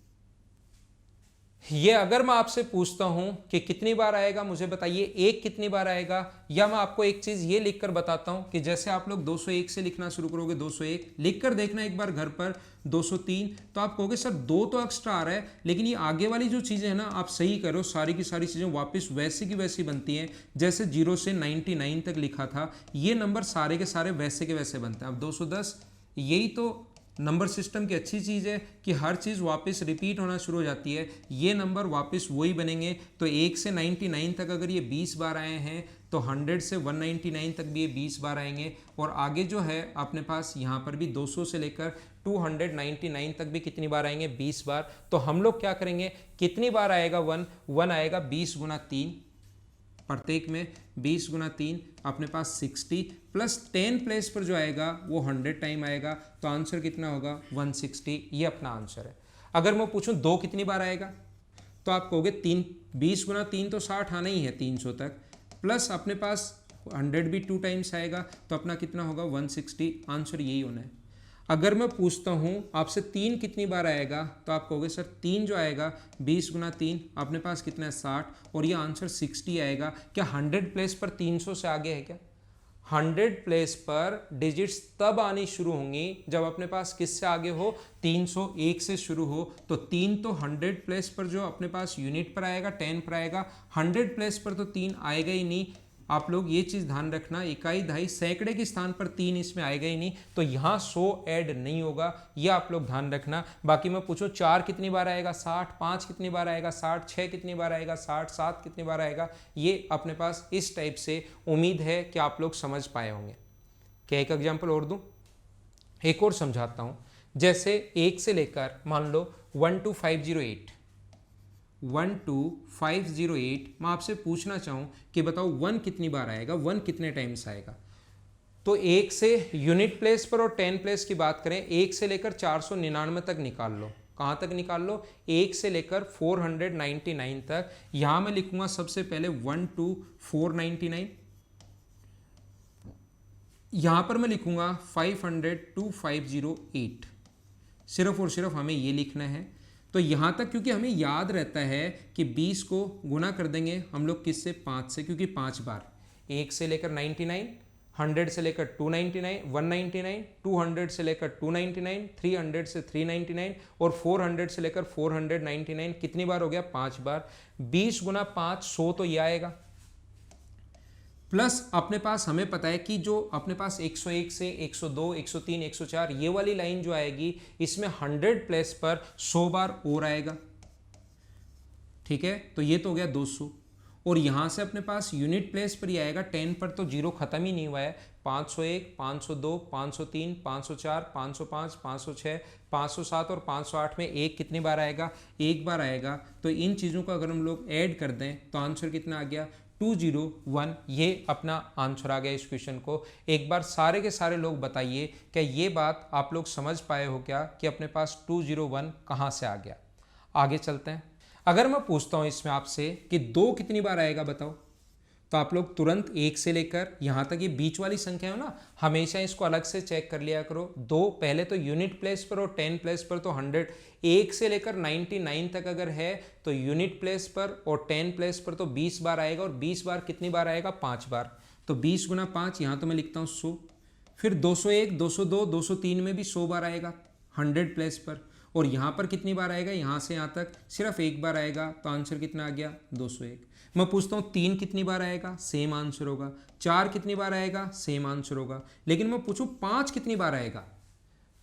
ये अगर मैं आपसे पूछता हूं कि कितनी बार आएगा मुझे बताइए, 1 कितनी बार आएगा, या मैं आपको एक चीज ये लिखकर बताता हूं कि जैसे आप लोग 201 से लिखना शुरू करोगे, 201 लिखकर देखना एक बार घर पर, 203, तो आप कहोगे सर 2 तो एक्स्ट्रा आ रहा है, लेकिन ये आगे वाली जो चीजें हैं ना आप सही करो, सारी की सारी चीजें वापस वैसी की वैसी बनती हैं जैसे 0 से 99 तक लिखा था, ये नंबर सारे के सारे वैसे के वैसे बनते हैं। अब 210, यही तो नंबर सिस्टम की अच्छी चीज़ है कि हर चीज़ वापस रिपीट होना शुरू हो जाती है, ये नंबर वापस वही बनेंगे। तो 1 से 99 तक अगर ये 20 बार आए हैं तो 100 से 199 तक भी ये 20 बार आएंगे, और आगे जो है अपने पास यहाँ पर भी 200 से लेकर 299 तक भी कितनी बार आएंगे, 20 बार। तो हम लोग क्या करेंगे, कितनी बार आएगा 1 आएगा 20 गुना 3, प्रत्येक में 20 गुना 3 अपने पास 60, प्लस 10 प्लेस पर जो आएगा वो 100 टाइम आएगा, तो आंसर कितना होगा 160, ये अपना आंसर है। अगर मैं पूछूं 2 कितनी बार आएगा, तो आप कहोगे 20 गुना 3 तो 60 आना ही है 300 तक, प्लस अपने पास 100 भी 2 टाइम्स आएगा, तो अपना कितना होगा 160, आंसर यही होना है। अगर मैं पूछता हूँ आपसे 3 कितनी बार आएगा, तो आप कहोगे सर 3 जो आएगा 20 गुना 3 अपने पास कितना है 60, और ये आंसर 60 आएगा। क्या 100 प्लेस पर 300 से आगे है क्या, 100 प्लेस पर डिजिट्स तब आनी शुरू होंगी जब अपने पास किससे आगे हो, 301 से शुरू हो। तो 3 तो 100 प्लेस पर जो अपने पास यूनिट पर आएगा 10 पर आएगा, 100 प्लेस पर तो 3 आएगा ही नहीं। आप लोग ये चीज़ ध्यान रखना, इकाई दहाई सैकड़े के स्थान पर 3 इसमें आएगा ही नहीं, तो यहाँ 100 ऐड नहीं होगा, ये आप लोग ध्यान रखना। बाकी मैं पूछूं 4 कितनी बार आएगा 60, 5 कितनी बार आएगा 60, 6 कितनी बार आएगा 60, 7 कितनी बार आएगा, ये अपने पास इस टाइप से। उम्मीद है कि आप लोग समझ पाए होंगे। क्या एक एग्जाम्पल और दूँ, एक और समझाता हूँ। जैसे 1 से लेकर मान लो 12508, 12508, मैं आपसे पूछना चाहूँ कि बताओ 1 कितनी बार आएगा, 1 कितने टाइम्स आएगा। तो 1 से यूनिट प्लेस पर और 10 प्लेस की बात करें, 1 से लेकर 499 तक निकाल लो। कहाँ तक निकाल लो, 1 से लेकर 499 तक। यहाँ मैं लिखूंगा सबसे पहले 12499, यहाँ पर मैं लिखूंगा 500-508, सिर्फ और सिर्फ हमें ये लिखना है। तो यहाँ तक क्योंकि हमें याद रहता है कि 20 को गुना कर देंगे हम लोग किससे, 5 से, क्योंकि 5 बार 1 से लेकर 99, 100 से लेकर 299, 199, 200 से लेकर 299, 300 से 399 और 400 से लेकर 499, कितनी बार हो गया, 5 बार। 20 गुना 5 100 तो ये आएगा, प्लस अपने पास हमें पता है कि जो अपने पास 101 से 102, 103, 104 ये वाली लाइन जो आएगी इसमें 100 प्लेस पर 100 बार और आएगा। ठीक है, तो ये तो हो गया 200, और यहाँ से अपने पास यूनिट प्लेस पर ही आएगा, 10 पर तो जीरो खत्म ही नहीं हुआ है, 501, 502, 503, 504, 505, 506, 507 और 508 में एक कितनी बार आएगा, एक बार आएगा। तो इन चीज़ों को अगर हम लोग ऐड कर दें तो आंसर कितना आ गया, 201। ये अपना आंसर आ गया इस क्वेश्चन को। एक बार सारे के सारे लोग बताइए क्या ये बात आप लोग समझ पाए हो क्या कि अपने पास 201 कहाँ से आ गया। आगे चलते हैं। अगर मैं पूछता हूँ इसमें आपसे कि 2 कितनी बार आएगा बताओ, तो आप लोग तुरंत 1 से लेकर यहाँ तक ये बीच वाली संख्या है ना, हमेशा इसको अलग से चेक कर लिया करो। 2 पहले तो यूनिट प्लेस पर और 10 प्लेस पर तो 100, 1 से लेकर 99 तक अगर है तो यूनिट प्लेस पर और 10 प्लेस पर तो 20 बार आएगा, और 20 बार कितनी बार आएगा, 5 बार। तो 20 गुना 5, यहाँ तो मैं लिखता हूँ 100। फिर 201, 202, 203 में भी 100 बार आएगा 100 प्लेस पर, और यहाँ पर कितनी बार आएगा, यहाँ से यहाँ तक सिर्फ एक बार आएगा। तो आंसर कितना आ गया, 201। मैं पूछता हूँ 3 कितनी बार आएगा, सेम आंसर होगा। 4 कितनी बार आएगा, सेम आंसर होगा। लेकिन मैं पूछूँ 5 कितनी बार आएगा,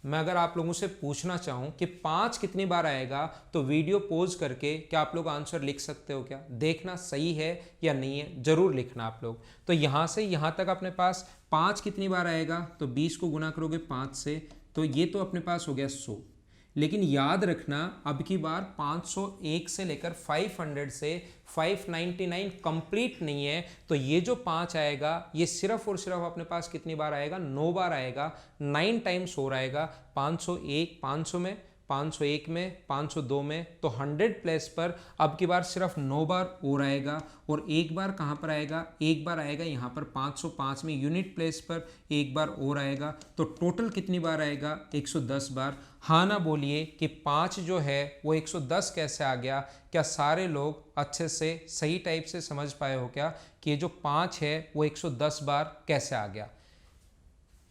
मैं अगर आप लोगों से पूछना चाहूँ कि 5 कितनी बार आएगा, तो वीडियो पॉज करके क्या आप लोग आंसर लिख सकते हो क्या, देखना सही है या नहीं है, जरूर लिखना आप लोग। तो यहाँ से यहाँ तक अपने पास 5 कितनी बार आएगा, तो 20 को गुना करोगे 5 से, तो ये तो अपने पास हो गया 100। लेकिन याद रखना अब की बार 501 से लेकर 500 से 599 कंप्लीट नहीं है, तो ये जो 5 आएगा ये सिर्फ और सिर्फ अपने पास कितनी बार आएगा, 9 बार आएगा, 9 टाइम्स हो आएगा। 501 500 में, 501 में, 502 में, तो 100 प्लेस पर अब की बार सिर्फ 9 बार और आएगा, और एक बार कहाँ पर आएगा, एक बार आएगा यहाँ पर 505 में यूनिट प्लेस पर एक बार और आएगा। तो टोटल कितनी बार आएगा, 110 बार। हाँ ना बोलिए कि 5 जो है वो 110 कैसे आ गया। क्या सारे लोग अच्छे से सही टाइप से समझ पाए हो क्या कि ये जो 5 है वो 110 बार कैसे आ गया।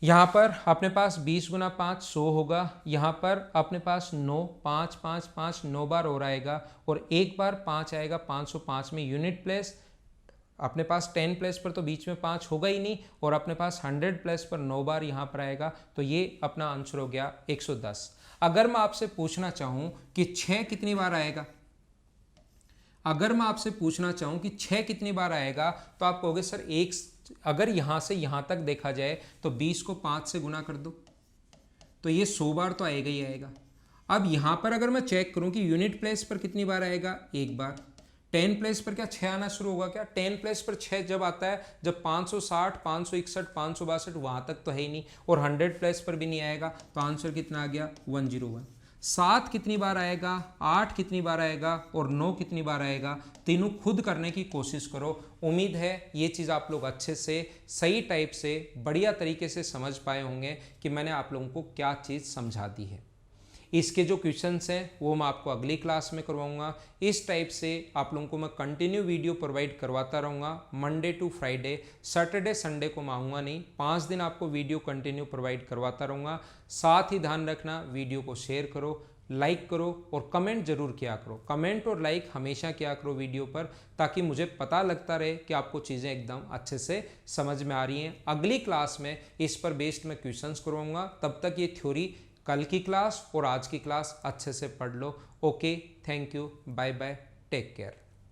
यहाँ पर अपने पास 20 गुना 5 100 होगा, यहाँ पर अपने पास 9 5 5 5 9 बार और आएगा, और एक बार 5 आएगा 505 में यूनिट प्लेस। अपने पास 10 प्लेस पर तो बीच में 5 होगा ही नहीं, और अपने पास 100 प्लेस पर 9 बार यहाँ पर आएगा, तो ये अपना आंसर हो गया 110। अगर मैं आपसे पूछना चाहूँ कि 6 कितनी बार आएगा, अगर मैं आपसे पूछना चाहूँ कि 6 कितनी बार आएगा, तो आप कहोगे सर एक, अगर यहाँ से यहाँ तक देखा जाए तो 20 को 5 से गुना कर दो, तो ये 100 बार तो आएगा ही आएगा। अब यहाँ पर अगर मैं चेक करूँ कि यूनिट प्लेस पर कितनी बार आएगा, एक बार। 10 प्लेस पर क्या 6 आना शुरू होगा क्या, 10 प्लेस पर 6 जब आता है जब 560 561 562 वहाँ तक तो है ही नहीं, और 100 प्लेस पर भी नहीं आएगा, तो आंसर कितना आ गया, 101। 7 कितनी बार आएगा, 8 कितनी बार आएगा, और 9 कितनी बार आएगा, तीनों खुद करने की कोशिश करो। उम्मीद है ये चीज़ आप लोग अच्छे से सही टाइप से बढ़िया तरीके से समझ पाए होंगे कि मैंने आप लोगों को क्या चीज़ समझा दी है। इसके जो क्वेश्चंस हैं वो मैं आपको अगली क्लास में करवाऊंगा। इस टाइप से आप लोगों को मैं कंटिन्यू वीडियो प्रोवाइड करवाता रहूँगा, Monday to Friday. Saturday Sunday को मैं आऊँगा नहीं, 5 दिन आपको वीडियो कंटिन्यू प्रोवाइड करवाता रहूँगा। साथ ही ध्यान रखना, वीडियो को शेयर करो, लाइक करो और कमेंट जरूर किया करो। कमेंट और लाइक हमेशा किया करो वीडियो पर, ताकि मुझे पता लगता रहे कि आपको चीज़ें एकदम अच्छे से समझ में आ रही हैं। अगली क्लास में इस पर बेस्ड मैं क्वेश्चंस करवाऊंगा। तब तक ये थ्योरी, कल की क्लास और आज की क्लास अच्छे से पढ़ लो। Okay, thank you, bye bye, take care.